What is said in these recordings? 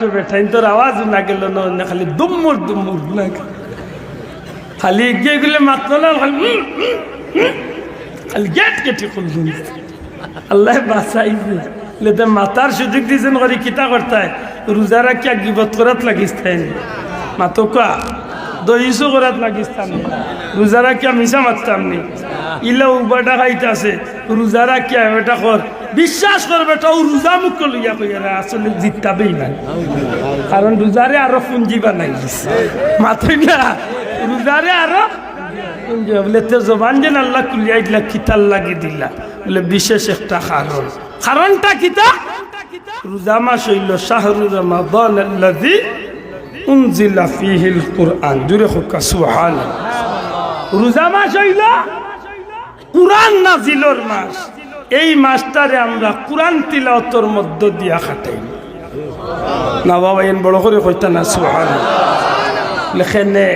বেঠাইন তোর আওয়াজ না গেল না খালি দুম্মুর দুম্মুর না খালি গিয়ে গেলে মাত্র না খালি খালি গেট কেটে করলেন আল্লাহ বাঁচাইছে লেতে মাতার সুযোগ দিয়েছেন করি কিতা করতে রোজারা কি গিবত করাত লাগিস্তান মাতকা দইসো করাত লাগিস্তান রোজারা কি মিশা মারতাম নি ইলা উবাটা খাইতে আছে রোজারা কি এটা কর বিশ্বাস করবে তো রোজা মুখ লইয়া কইরা আসলে জিততাবেই না কারণ রোজারে আরো পুঞ্জি বানাই দিছে মাথায় না রোজারে আরো পুঞ্জি বলে তো জবান যেন আল্লাহ কুলিয়াই দিলা কিতাল লাগি দিলা বলে বিশেষ একটা কারণ কারণটা কিতা রোজা মাস হইল শাহরু রমাদান আল্লাযী উনজিলা ফীহিল কুরআন জুরে হোক সুবহানাল্লাহ রোজা মাস হইল কুরআন নাজিলর মাস এই মাসটারে আমরা কুরআন তিলাওয়াতের মধ্য দিয়া কাটাই না বাবা এন বড় করে কইতা না সুবহানাল্লাহ লেখেনে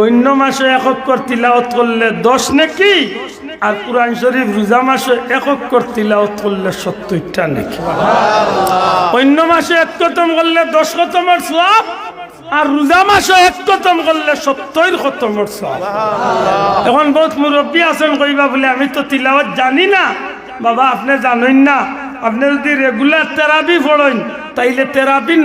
অন্য মাসে একক কর তিলাওয়াত করলে 10 নাকি আর কুরআন শরীফ রোজা মাসে একক কর তিলাওয়াত করলে 70টা নাকি অন্য মাসে এক খতম করলে 10 খতমের সওয়াব আর রোজা মাসে এক খতম করলে 70 খতমের সওয়াব এখন বহুত মুরব্বী আছেন কইবা বলে আমি তো তিলাওয়াত জানি না বাবা আপনি জানেন না আপনি যদি রেগুলার তেরাবি পড়েন তাইলে তেরাবির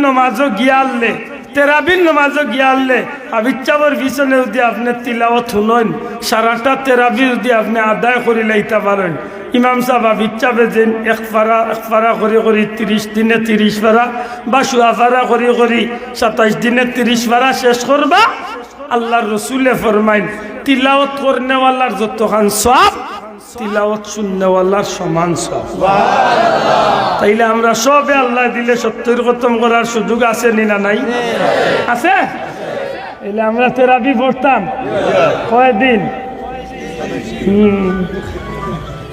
নমাজও গিয়ালে আবিচ্ছাবর পিছনে যদি আপনি তিলাওয়াত শুনেন সারাটা তেরাবি যদি আপনি আদায় করে লাইতে পারেন ইমাম সাহেব আবিচ্ছাবে যেন এক ফারা করে 30 দিনে 30 ফারা বা সুয়া ফারা করে 27 দিনে 30 ফারা শেষ করবা আল্লাহর রসুলে ফরমাইন তিলাওয়াত করনেওয়ালার যতখান সওয়াব তিলাওয়াত শুননেওয়ালার সমান সওয়াব সুবহানাল্লাহ তাইলে আমরা সবে আল্লাহ দিলে 70 খতম করার সুযোগ আছে না নাই আছে এলে আমরা তেরাবি পড়তাম কয়দিন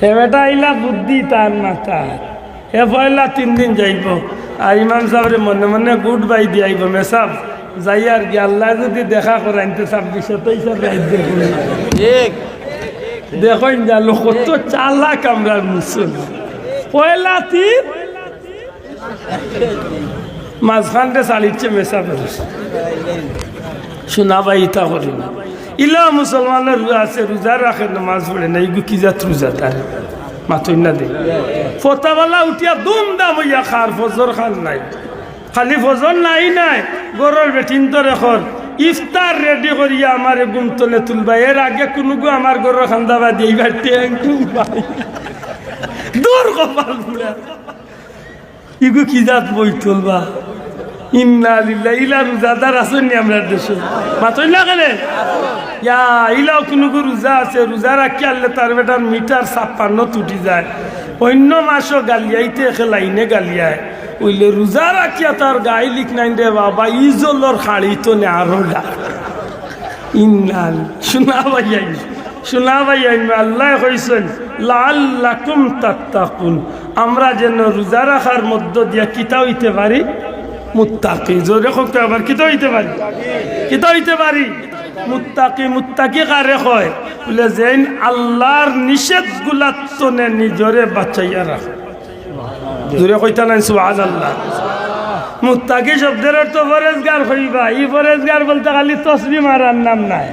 এবেটা আইলা বুদ্ধি তার মাথা এ পয়লা 3 দিন যাইব আর ইমাম সাহেবের মনে মনে গুড বাই দিয়ে আইব মেসাব যাই আর কি আল্লাহ যদি দেখা করাইতে 26-27 রাত দেখুন ঠিক দেখুন জানো কত চালাক আমরা মুসলিম পয়লা 3 মাঝখানটা চালিচ্ছে মেসা শোনা ভাই ইতা করি না ইলা মুসলমানের রোজা আছে রোজা রাখে নামাজ পড়ে না এগুলো কি জাত রোজা তার মাথুই না দে ফতাওয়ালা উঠিয়া দুমদাম হইয়া খার ফজর খান নাই খালি ফজর নাই গরর বেটিন তো রেখর ইফতার রেডি করিয়া আমার গুম তলে তুলবা এর আগে কোনো গো আমার গরর খান্দাবা দিয়ে এইবার ট্যাঙ্কু পাই দূর কপাল পুরা ইগু কি জাত বই তুলবা ইন্না লিল্লাহ ইলা রোজাদার আছেন নি আমরা দেশে মাতই না কেন ইয়া ইলাও কোনো রোজা আছে রোজা রাখি আল্লাহ তার বেটার মিটার 56 টুটি যায় অন্য মাসও গালিয়াইতে খেলাইনে গালিয়ায় ওইলে রোজা রাখিয়া তার গায়ে লিখ নাই রে বাবা ইজলর খাড়ি তো নে আরো ডাক ইন্নাল শোনা ভাই আল্লাহ কইছেন লাআল্লাকুম তাত্তাকুন আমরা যেন রোজা রাখার মধ্য দিয়া কিতা হইতে পারি মুত্তাকি জোরে হোক আবার কিতা হইতে পারি মুত্তাকি কারে কয় বলে যেন আল্লাহর নিষেধগুলা তনে নিজরে বাঁচাইয়া রাখে জোরে কইতা নাই সুবহানাল্লাহ মুত্তাকি শব্দের অর্থ পরেজগার হইবা এই পরেজগার বলতে খালি তসবিহ মারার নাম নাই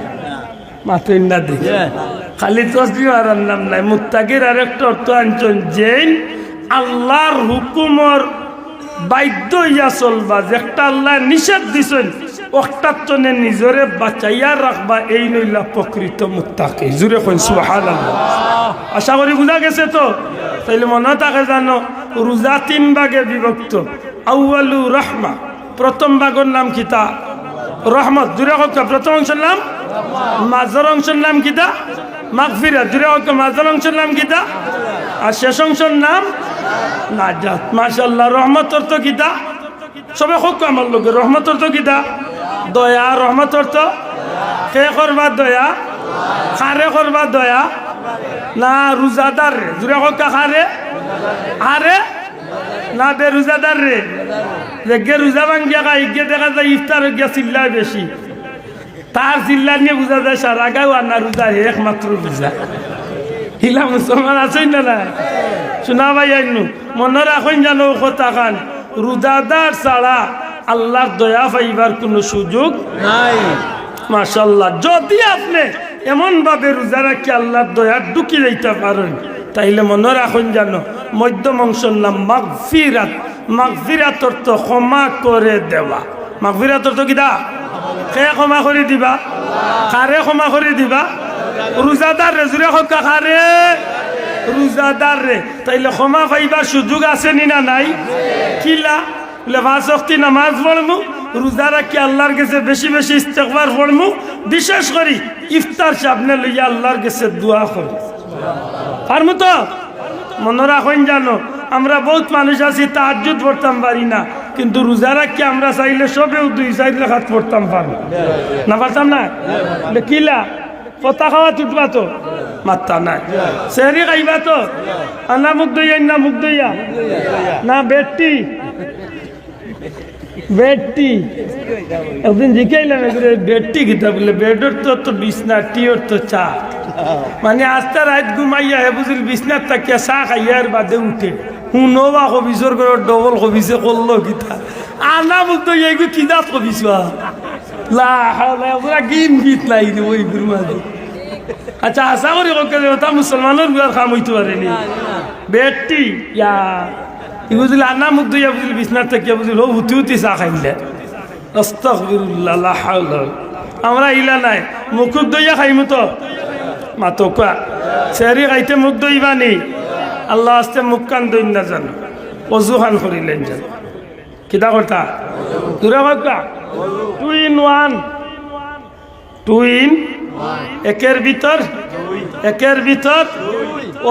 মাথুই না দেখে খালি তসবিহ মারার নাম নাই মুত্তাকির আরেকটা অর্থ আনছেন যেন আল্লাহর হুকুমর বাধ্য হইয়া চলবা যেটা আল্লাহ নিষেধ দিছেন ওটার জন্য নিজরে বাঁচাইয়া রাখবা এই নইলা প্রকৃত মুত্তাকি জোরে কইন সুবহানাল্লাহ আশা করি বুঝা গেছে তো তাইলে মনে থাকে জানো রোজা 3 ভাগে বিভক্ত আউয়ালু রাহমা প্রথম ভাগের নাম কিতা রহমত জোরে কইন প্রথম অংশের নাম মাঝের অংশের নাম কিতা মাগফিরাত জোরে কইন মাঝের অংশের নাম কিতা আর শেষ অংশের নাম নাজাত মাশাআল্লাহ রহমত অর্থ কিতা সবে হোক আমার লোকে রহমত অর্থ কিতা দয়া রহমত অর্থ কে করবা দয়া খারে করবা দয়া না রোজাদার রে জুড়ে হোক খারে আরে না বে রোজাদার রে যে রোজা ভাঙ্গিয়া খাই গিয়ে দেখা যায় ইফতার গিয়া চিল্লায় বেশি তার চিল্লা নিয়ে বোঝা যায় সারা গাও আর না রোজা একমাত্র রোজা হিলা মুসলমান আছেই না না শোনা ভাই আইনু মনে রাখুন জানো কথা খান রোজাদার ছাড়া আল্লাহর দয়া পাইবার কোনো সুযোগ নাই। মাশাআল্লাহ, যদি আপনি এমনভাবে রোজা রাখি আল্লাহর দয়া ঢুকি যাইতে পারেন, তাইলে মনে রাখুন জানো মধ্যম অংশের নাম মাগফিরাত। মাগফিরাত অর্থ ক্ষমা করে দেওয়া। মাগফিরাত অর্থ কিটা? কে ক্ষমা করে দিবা? কারে ক্ষমা করে দিবা? রোজাদার রে, জুড়ে হোক কারে? রোজাদার রে। তাইলে ক্ষমা পাইবার সুযোগ আছে নি না নাই? কিলা বলে 5 ওয়াক্ত নামাজ পড়মু, রোজা রাখি আল্লাহর কাছে বেশি বেশি ইস্তেগফার পড়মু, বিশেষ করে ইফতার সামনে লইয়া আল্লাহর কাছে দোয়া করি। পারমু তো? মনে রাখুন জানো আমরা বহুত মানুষ আছি তাহাজ্জুদ পড়তাম পারি না, কিন্তু রোজা রাখি আমরা চাইলে সবেও 2-4 রাকাত পড়তাম পারি না? পারতাম না? কিলা পতা খাওয়া তুটবা তো মাত্তা নাই, সেহরি খাইবা তো আনা মুখ দইয়া না মুখ দইয়া না বেটি বেটি একদিন জিকাইলাম বেটি কিতা বলে বেডর তো বিছনা টিওর তো চা, মানে আস্তা রাত ঘুমাইয়া হে বুঝিল বিছনার তাকিয়া চা খাইয়ার বাদে উঠে শুনো বা কবিসর করে ডবল কবিসে করলো কিতা আনা মুখ দইয়া এগুলো কিতাব কবিস গিন গীত নাই রে ওই গুরু মাঝে। আচ্ছা আশা করি ওটা মুসলমানের বিয়ার কাম হইতে পারেনি বেটি ইয়া বুঝলি আনা মুখ দইয়া বুঝলি বিছনার থেকে বুঝলি হুতি হুতি চা খাইলে আস্তাগফিরুল্লাহ। আমরা ইলা নাই মুখ দইয়া খাইমু তো মাতো কোয়া সেরি খাইতে মুখ দইবা নি আল্লাহ আস্তে মুখ কান দই না জানো অজু খান করিলেন জানো কিতা করতা দূরে কথা 2 in 1 2 in একের ভিতর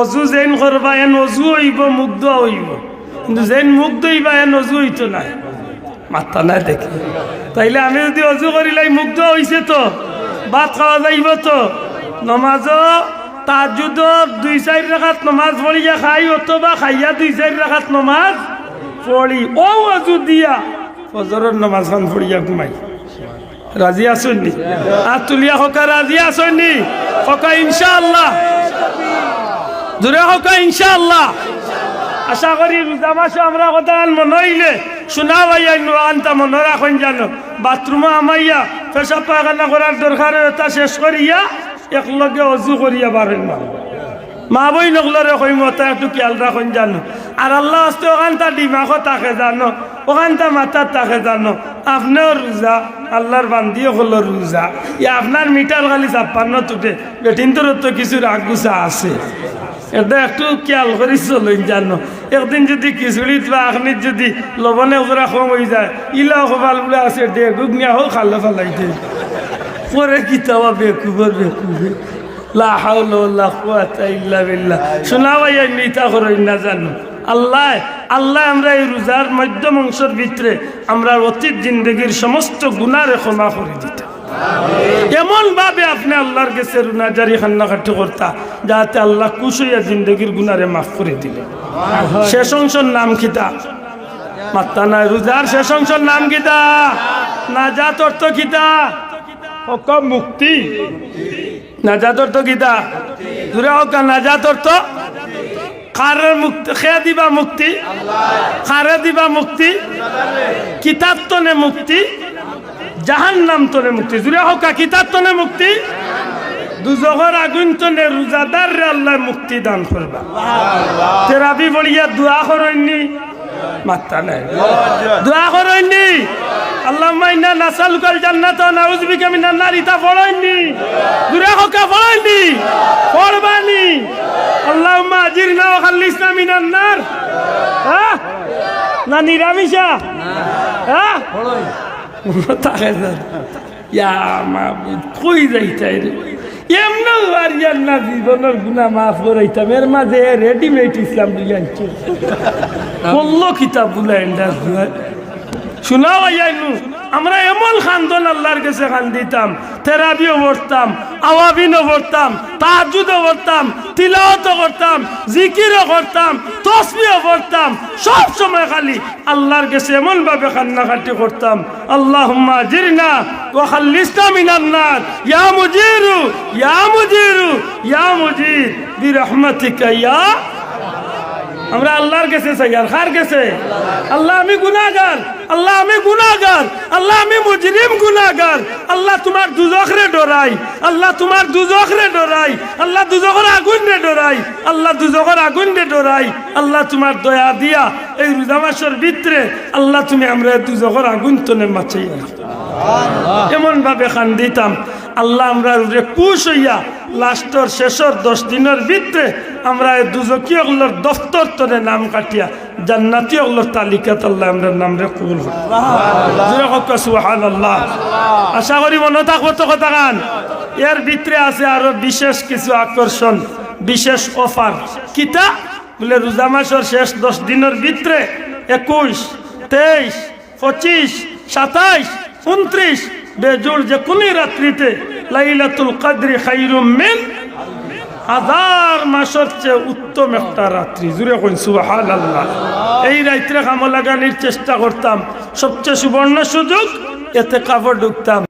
অজু যেন করবা এন অজু হইব মুখ দোয়া হইব, কিন্তু যেন মুখ দইবা এন অজু হইতো না মাথা নাই দেখি। তাইলে আমি যদি অজু করিলাই মুখ দোয়া হইছে তো ভাত খাওয়া যাইব তো নমাজও তাহাজ্জুদর 2-4 রাকাত নমাজ পড়িয়া খাই অথবা খাইয়া 2-4 রাকাত নমাজ পড়ি ও অজু দিয়া ফজরের নমাজ খান পড়িয়া ঘুমাই। রাজি আসুননি? আর তুলিয়া হকা রাজি আসুননি? হকা ইনশাআল্লাহ, জোরে হকা ইনশাআল্লাহ। আশা করি রোজা মাসে আমরা কথা মনে হইলে শোনা ভাইয়া আনতা মনে রাখুন জানো বাথরুমে আমাইয়া পেশাব পায়খানা করার দরকার তা শেষ করিয়া একলগে অজু করিয়া বারেন মা বই নগলরে কইম তা একটু খেয়াল রাখুন জানো। আর আল্লাহ আস্তে ওখানটা ডিমাগও তাকে জানো, ওখানটা মাথার তাকে জানো। আপনার রোজা আল্লাহর বান্দিও হলো রোজা, ইয়া আপনার মিটার খালি 56 তুটে বেটিন তোর তো কিছু রাগুসা আছে, এটা একটু খেয়াল করি চলুন জানো। একদিন যদি খিচুড়িত বা আখনিত যদি লবণে ওরা কম হয়ে যায় ইলা সবাল বলে আছে ডেগুক নিয়া হোক খালে ফেলাইতে পরে কিতাবা বেকুবের বেকুবে লা হাওলা ওয়ালা কুওয়াতা ইল্লা বিল্লাহ। শোনা ভাইয়া নিতা করেন না জানো আল্লাহ আল্লাহ আমরা এই রোজার মধ্যম অংশের ভিতরে আমরা অতীত জিন্দগির সমস্ত গুনাহ ক্ষমা করে দিতে, এমন ভাবে আপনি আল্লাহর কাছে রুনাজারি খান্নাকাটি করতা যাতে আল্লাহ খুশি হইয়া জিন্দগির গুনারে মাফ করে দিলে। শেষ অংশের নাম কিতা মাত্তা নাই রোজার শেষ অংশের নাম কিতা? নাজাত অর্থ কিতা? হক মুক্তি। নাজাত অর্থ কিতা? দূরে হক নাজাত অর্থ কারের মুক্তি। খেয়ে দিবা মুক্তি, কারে দিবা মুক্তি? কিতাব তনে মুক্তি, জাহান্নাম তনে মুক্তি। জুড়ে হোক কিতাব তনে মুক্তি, দুজখর আগুন তনে রোজাদার রে আল্লাহ মুক্তি দান করবা। তেরাবি বলিয়া দোয়া করেননি মাত্তা নাই, দোয়া করেননি আল্লাহুম্মা ইন্না নাসআলুকাল জান্নাতা ওয়া নাউযু বিকা মিনান নার। ইতা পড়েননি দূরে হোক পড়েননি পড়বানি আল্লাহুম্মা আজিরনা ওয়া খাল্লিসনা মিনান নার। হ্যাঁ না নিরামিষা? হ্যাঁ তাকে ইয়া মাবুদ কই যাইতাই রে এমন বাড়িয়ার না জীবনের গুনাহ মাফ করাইতাম এর মাঝে রেডিমেড ইসলাম দিয়ে আনছে বললো কিতাব বুলাইন শোনাও আইনু আমরা এমন খান্দন আল্লাহর কাছে খান দিতাম, তেরাবিও পড়তাম, আওয়াবিনও পড়তাম, তাহাজ্জুদও পড়তাম, তিলাওয়াতও করতাম, জিকিরও করতাম, তাসবিহও পড়তাম, সব সময় খালি আল্লাহর কাছে এমন ভাবে কান্নাকাটি করতাম আল্লাহুম্মা আজিরনা ওয়া খাল্লিসনা মিনান নার ইয়া মুজিরু ইয়া মুজিরু ইয়া মুজির বিরহমাতিকা ইয়া আমরা আল্লাহর কাছে চাই। আর কার কাছে? আল্লাহ আমি গুনাহগার, আল্লাহ আমি গুনাহগার, আল্লাহ আমি মুজরিম গুনাহগার। আল্লাহ তোমার দুজখরে ডরাই, আল্লাহ তোমার দুজখরে ডরাই, আল্লাহ দুজখের আগুন রে ডরাই, আল্লাহ দুজখের আগুন রে ডরাই। আল্লাহ তোমার দয়া দিয়া এই রোজা মাসের ভিতরে আল্লাহ তুমি আমরা দুজখের আগুন তনে মাছাই এমন ভাবে খান দিতাম আল্লাহ আমরা খুশ হইয়া লাস্টর শেষর 10 দিনের ভিতরে আমরা দুজকীয় ওগুলোর দফতর তনে নাম কাটিয়া জান্নাতি ওগুলোর তালিকাত আল্লাহ আমরা নাম রে কবুল করি। সুবহানাল্লাহ। আশা করি মনে থাকবো তো কথা গান। এর ভিতরে আছে আরো বিশেষ কিছু আকর্ষণ, বিশেষ অফার। কিতা বলে রোজা মাসের শেষ 10 দিনের ভিতরে 21, 23, 25, 27, 29 বেজোড় যে কোন রাত্রিতে লাইলাতুল কদর খায়রুম মিন 1000 মাসের চেয়ে উত্তম একটা রাত্রি। জুড়ে কইন সুবহানাল্লাহ। এই রাত্রে কামো লাগানোর চেষ্টা করতাম, সবচেয়ে সুবর্ণ সুযোগ এতে কাপড় ঢুকতাম।